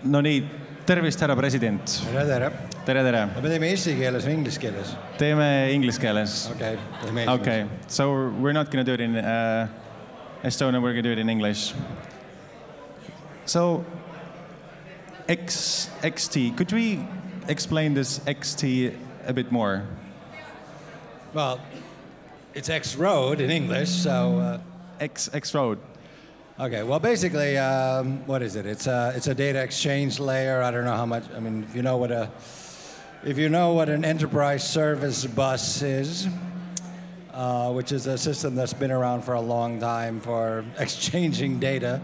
No nii, tervist, härra president. Tere, tere. Tere, tere. Me teeme eesti keeles või inglise keeles? Teeme inglise keeles. Okay. So we're not going to do it in Estonia, we're going to do it in English. So, XT, could we explain this XT a bit more? Well, it's XRoad in English, so... XRoad. Okay, well, basically, what is it? It's a data exchange layer. I don't know how much. I mean, if you know what an enterprise service bus is, which is a system that's been around for a long time for exchanging data,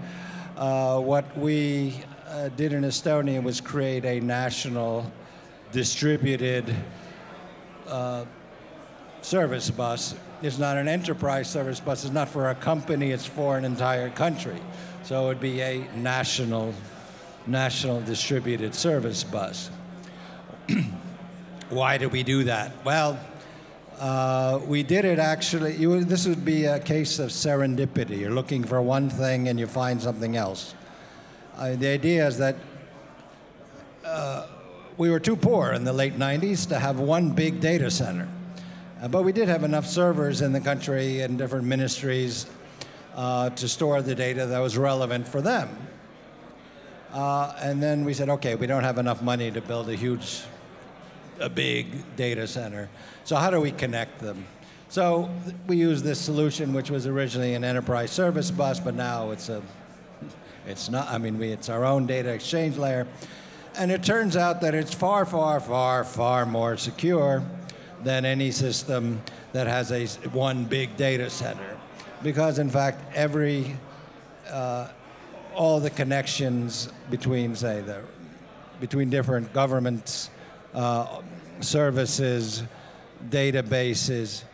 what we did in Estonia was create a national distributed service bus. It's not an enterprise service bus. It's not for a company. It's for an entire country. So it would be a national distributed service bus. Why did we do that? Well, we did it actually. This would be a case of serendipity. You're looking for one thing and you find something else. The idea is that we were too poor in the late 90s to have one big data center. But we did have enough servers in the country and different ministries to store the data that was relevant for them. And then we said, okay, we don't have enough money to build a big data center. So how do we connect them? So we used this solution, which was originally an enterprise service bus, but now it's not. I mean, it's our own data exchange layer. And it turns out that it's far, far, far, far more secure than any system that has one big data center. Because in fact, all the connections between, say, between different governments, services, databases,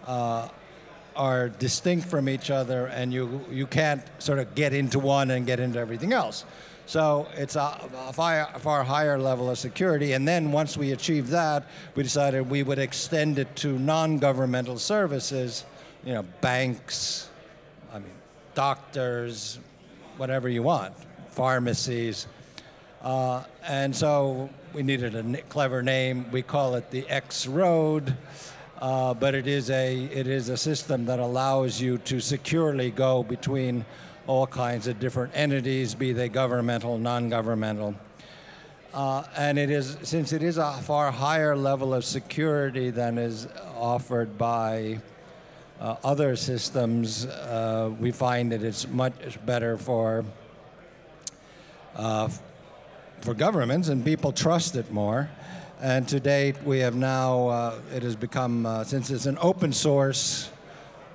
are distinct from each other, and you can't sort of get into one and get into everything else. So it's a far higher level of security. And then once we achieved that, we decided we would extend it to non-governmental services, banks, doctors, whatever you want, pharmacies. And so we needed a clever name. We call it the XRoad, but it is a system that allows you to securely go between all kinds of different entities, be they governmental, non-governmental. And since it is a far higher level of security than is offered by other systems, we find that it's much better for governments, and people trust it more. And to date, we have now, it has become, since it's an open source,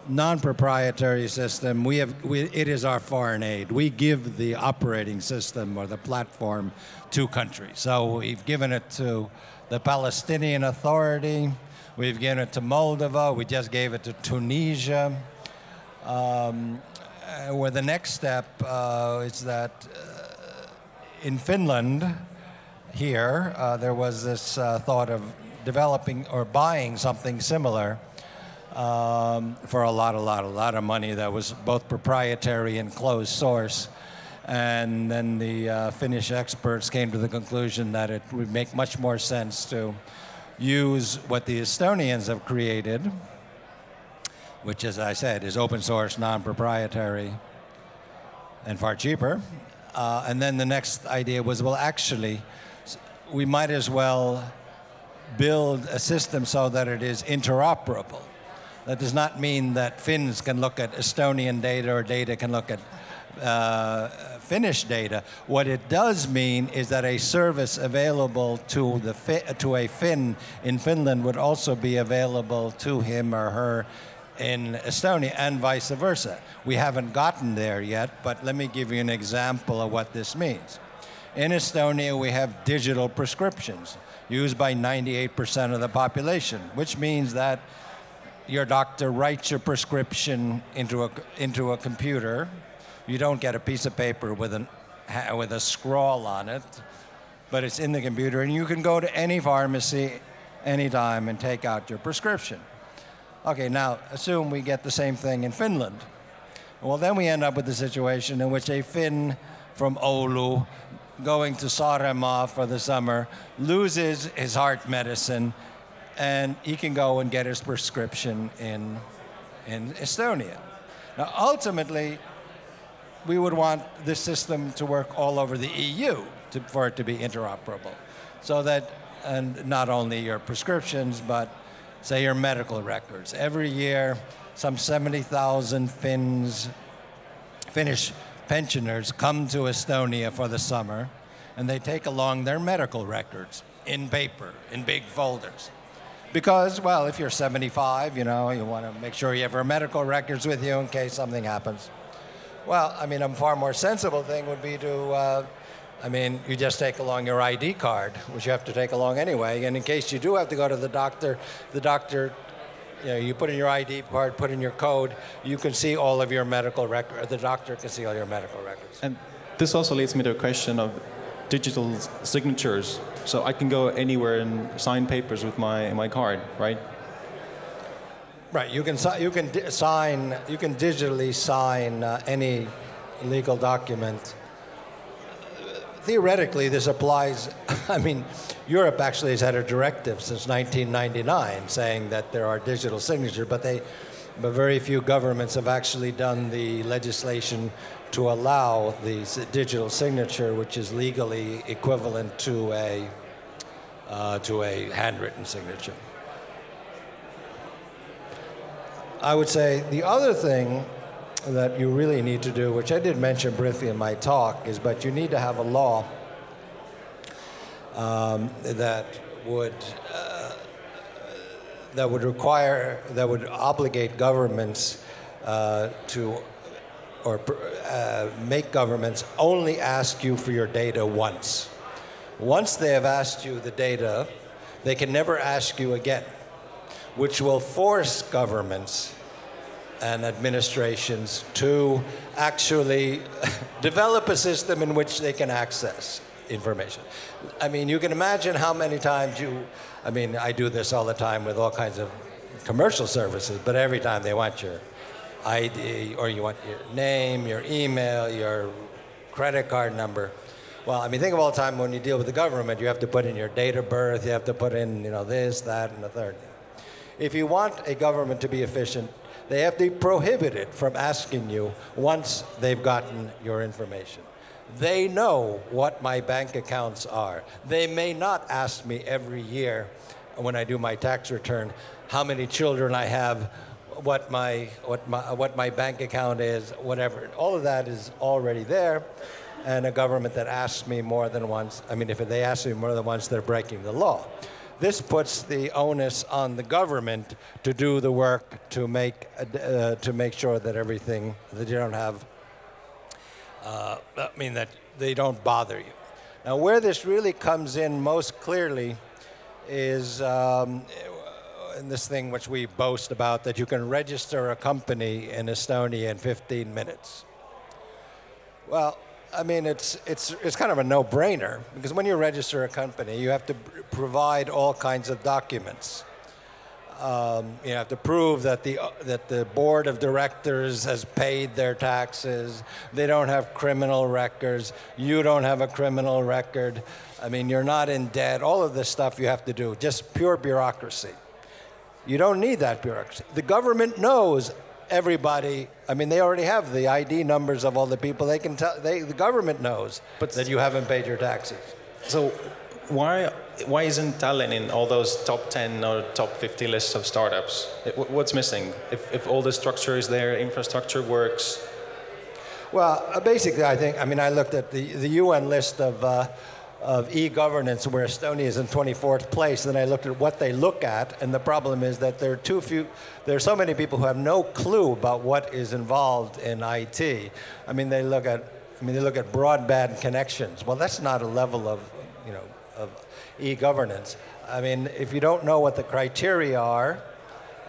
non-proprietary system, it is our foreign aid. We give the operating system or the platform to countries. So we've given it to the Palestinian Authority, we've given it to Moldova, we just gave it to Tunisia. Where the next step is that in Finland, here, there was this thought of developing or buying something similar for a lot of money that was both proprietary and closed source. And then the Finnish experts came to the conclusion that it would make much more sense to use what the Estonians have created, which, as I said, is open source, non-proprietary, and far cheaper. And then the next idea was, well, actually, we might as well build a system so that it is interoperable. That does not mean that Finns can look at Estonian data or data can look at Finnish data. What it does mean is that a service available to a Finn in Finland would also be available to him or her in Estonia, and vice versa. We haven't gotten there yet, but let me give you an example of what this means. In Estonia, we have digital prescriptions used by 98% of the population, which means that your doctor writes your prescription into a computer. You don't get a piece of paper with a scrawl on it, but it's in the computer, and you can go to any pharmacy anytime and take out your prescription. Okay, now assume we get the same thing in Finland. Well, then we end up with a situation in which a Finn from Oulu going to Saaremaa for the summer, loses his heart medicine, and he can go and get his prescription in Estonia. Now, ultimately, we would want this system to work all over the EU for it to be interoperable. So that, and not only your prescriptions, but say your medical records. Every year, some 70,000 Finnish pensioners come to Estonia for the summer, and they take along their medical records in paper, in big folders. Because, well, if you're 75, you know, you want to make sure you have your medical records with you in case something happens. Well, I mean, a far more sensible thing would be to, you just take along your ID card, which you have to take along anyway, and in case you do have to go to the doctor, you know, you put in your ID card, put in your code, you can see all of your medical records, the doctor can see all your medical records. And this also leads me to a question of digital signatures. So I can go anywhere and sign papers with my card, right? Right. You can digitally sign any legal document. Theoretically, this applies. I mean, Europe actually has had a directive since 1999 saying that there are digital signatures, but very few governments have actually done the legislation to allow the digital signature, which is legally equivalent to a handwritten signature. I would say the other thing that you really need to do, which I did mention briefly in my talk, is but you need to have a law that would obligate governments make governments only ask you for your data once. Once they have asked you the data, they can never ask you again, which will force governments and administrations to actually develop a system in which they can access information. I mean, you can imagine how many times I do this all the time with all kinds of commercial services, but every time they want your ID, or you want your name, your email, your credit card number. Well, I mean, think of all the time when you deal with the government, you have to put in your date of birth, you have to put in, you know, this, that, and the third. If you want a government to be efficient, they have to be prohibited from asking you once they've gotten your information. They know what my bank accounts are. They may not ask me every year when I do my tax return how many children I have, what my bank account is, whatever. All of that is already there. And a government that asks me more than once, I mean, if they ask me more than once, they're breaking the law. This puts the onus on the government to do the work to make sure that everything, that you don't have, that they don't bother you. Now, where this really comes in most clearly is in this thing which we boast about, that you can register a company in Estonia in 15 minutes. Well, I mean, it's kind of a no-brainer, because when you register a company, you have to provide all kinds of documents. You have to prove that the board of directors has paid their taxes. They don't have criminal records. You don't have a criminal record. I mean, you're not in debt. All of this stuff you have to do, just pure bureaucracy. You don't need that bureaucracy. The government knows everybody. I mean, they already have the ID numbers of all the people. They can tell. The government knows that you haven't paid your taxes. So why isn't Tallinn in all those top 10 or top 50 lists of startups? What's missing? If all the structure is there, infrastructure works. Well, basically, I looked at the UN list of e-governance, where Estonia is in 24th place, and I looked at what they look at, and the problem is that there are so many people who have no clue about what is involved in IT. I mean, they look at broadband connections. Well, that's not a level of e-governance. I mean, if you don't know what the criteria are,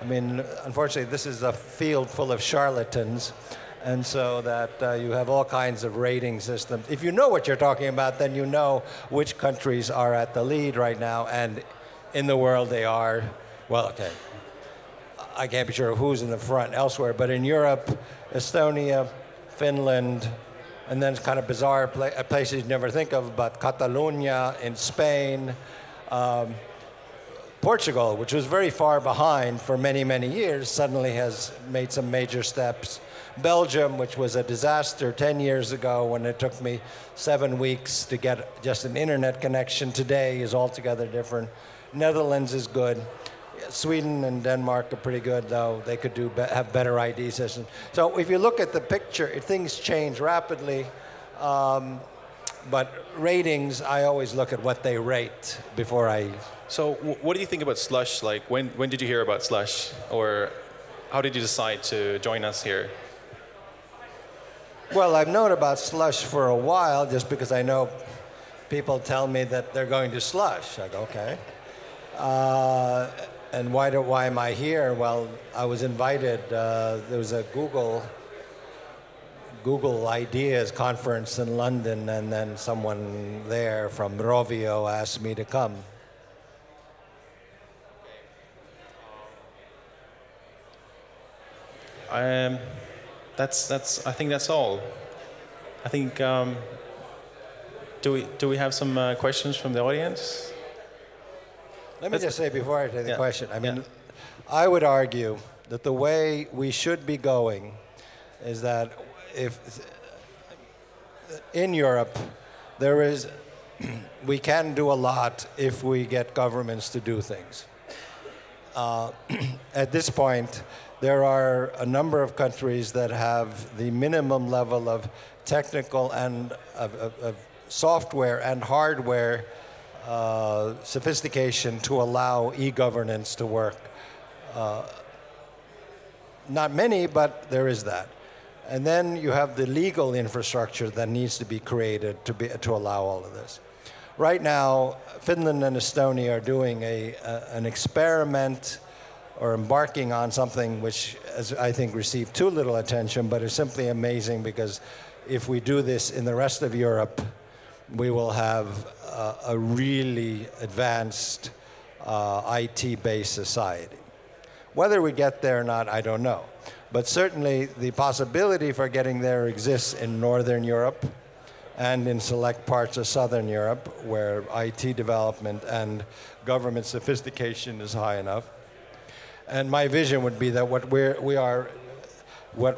I mean, unfortunately, this is a field full of charlatans. And so that you have all kinds of rating systems. If you know what you're talking about, then you know which countries are at the lead right now, and in the world they are, well, okay, I can't be sure who's in the front elsewhere, but in Europe, Estonia, Finland, And then kind of bizarre places you never think of, but Catalonia in Spain, Portugal, which was very far behind for many, many years, suddenly has made some major steps. Belgium, which was a disaster 10 years ago when it took me 7 weeks to get just an internet connection, today is altogether different. Netherlands is good. Sweden and Denmark are pretty good, though. They could have better ID systems. So if you look at the picture, things change rapidly. But ratings, I always look at what they rate before I... So what do you think about Slush? Like, when did you hear about Slush? Or how did you decide to join us here? Well, I've known about Slush for a while, just because I know people tell me that they're going to Slush. I go, okay. And why am I here? Well, I was invited. There was a Google Ideas conference in London, and then someone there from Rovio asked me to come. I think that's all. I think do we have some questions from the audience? Let me just say before I take the question, I mean, I would argue that the way we should be going is that if in Europe we can do a lot if we get governments to do things. At this point, there are a number of countries that have the minimum level of technical and of software and hardware sophistication to allow e-governance to work. Not many, but there is that. And then you have the legal infrastructure that needs to be created to allow all of this. Right now, Finland and Estonia are doing an experiment or embarking on something which, as I think, received too little attention, but is simply amazing, because if we do this in the rest of Europe, we will have a really advanced IT-based society. Whether we get there or not, I don't know. But certainly the possibility for getting there exists in Northern Europe and in select parts of Southern Europe, where IT development and government sophistication is high enough. And my vision would be that what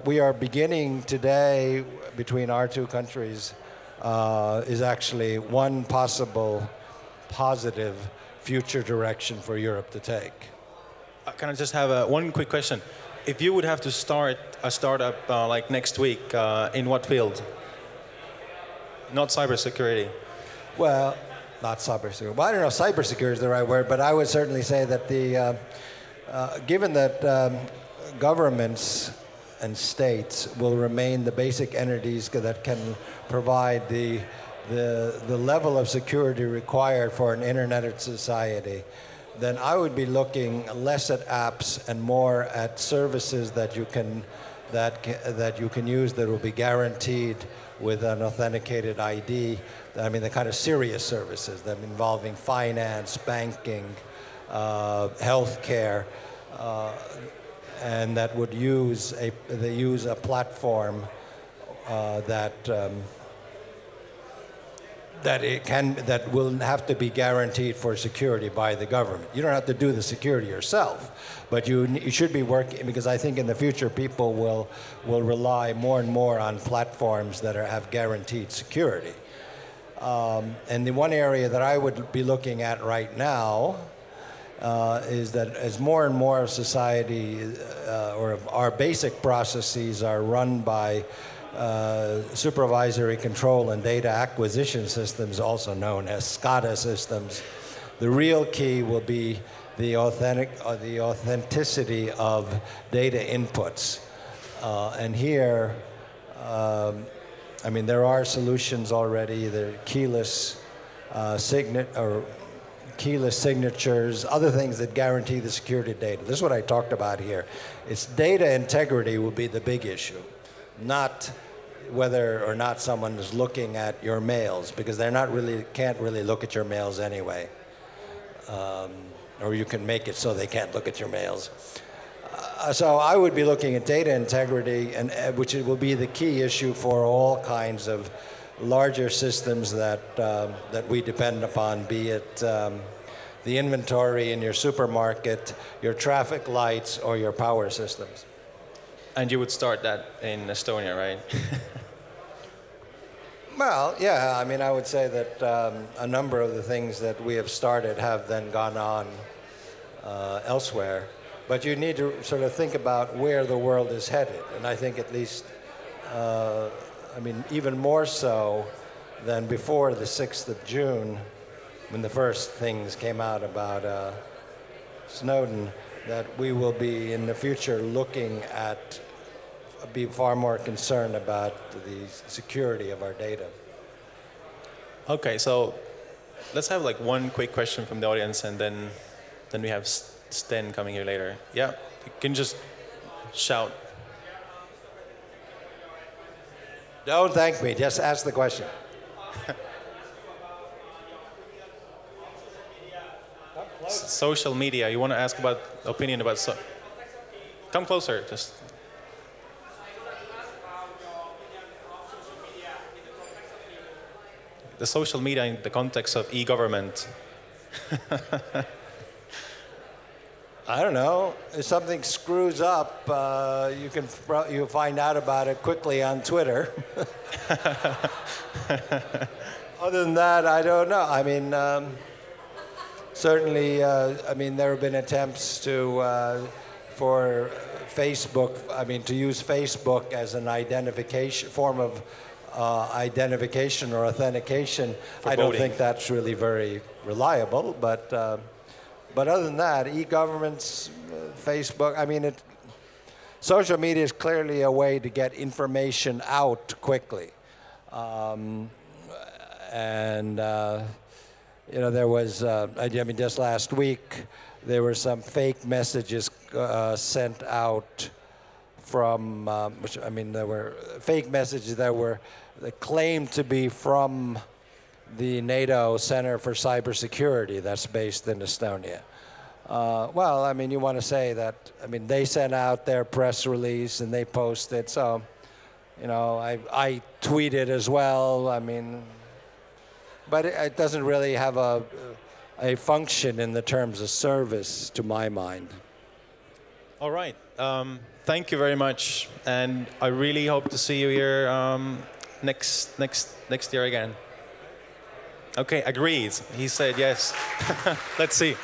we are beginning today between our two countries is actually one possible positive future direction for Europe to take. Can I just have one quick question? If you would have to start a startup like next week, in what field? Not cybersecurity. Well, not cybersecurity. Well, I don't know if cybersecurity is the right word, but I would certainly say that given that governments and states will remain the basic entities that can provide the level of security required for an internet society, then I would be looking less at apps and more at services that you can use that will be guaranteed with an authenticated ID. I mean, the kind of serious services that involving finance, banking, healthcare, and that would use a platform that will have to be guaranteed for security by the government. You don't have to do the security yourself, but you should be working, because I think in the future people will rely more and more on platforms that have guaranteed security. And the one area that I would be looking at right now is that as more and more of society or our basic processes are run by supervisory control and data acquisition systems, also known as SCADA systems, the real key will be the authenticity of data inputs. And here, I mean, there are solutions already. There are keyless signatures, other things that guarantee the security of data. This is what I talked about here. It's data integrity will be the big issue, not whether or not someone is looking at your mails, because can't really look at your mails anyway. Or you can make it so they can't look at your mails. So I would be looking at data integrity, and which will be the key issue for all kinds of larger systems that we depend upon, be it the inventory in your supermarket, your traffic lights, or your power systems. And you would start that in Estonia, right? Well, yeah, I mean, I would say that a number of the things that we have started have then gone on elsewhere. But you need to sort of think about where the world is headed. And I think at least, I mean, even more so than before the 6th of June, when the first things came out about Snowden, that we will be in the future looking at, be far more concerned about the security of our data. Okay, so let's have like one quick question from the audience, and then we have Sten coming here later. Yeah, you can just shout. Don't thank me, just ask the question. Social media, you want to ask about opinion about come closer, just. The social media in the context of e-government. I don't know. If something screws up, you'll find out about it quickly on Twitter. Other than that, I don't know. I mean, certainly, I mean, there have been attempts for Facebook. I mean, to use Facebook as an identification form of identification or authentication. I don't think that's really very reliable, but other than that, e-governments, Facebook, I mean, social media is clearly a way to get information out quickly. You know, there was, I mean, just last week, there were some fake messages sent out from, which, I mean, there were fake messages that claimed to be from the NATO Center for Cybersecurity that's based in Estonia. Well, I mean, you want to say that, I mean, they sent out their press release and they posted, so, you know, I tweeted as well, I mean, but it doesn't really have a function in the terms of service, to my mind. All right. Thank you very much, and I really hope to see you here next year again. Okay, agreed. He said yes. Let's see.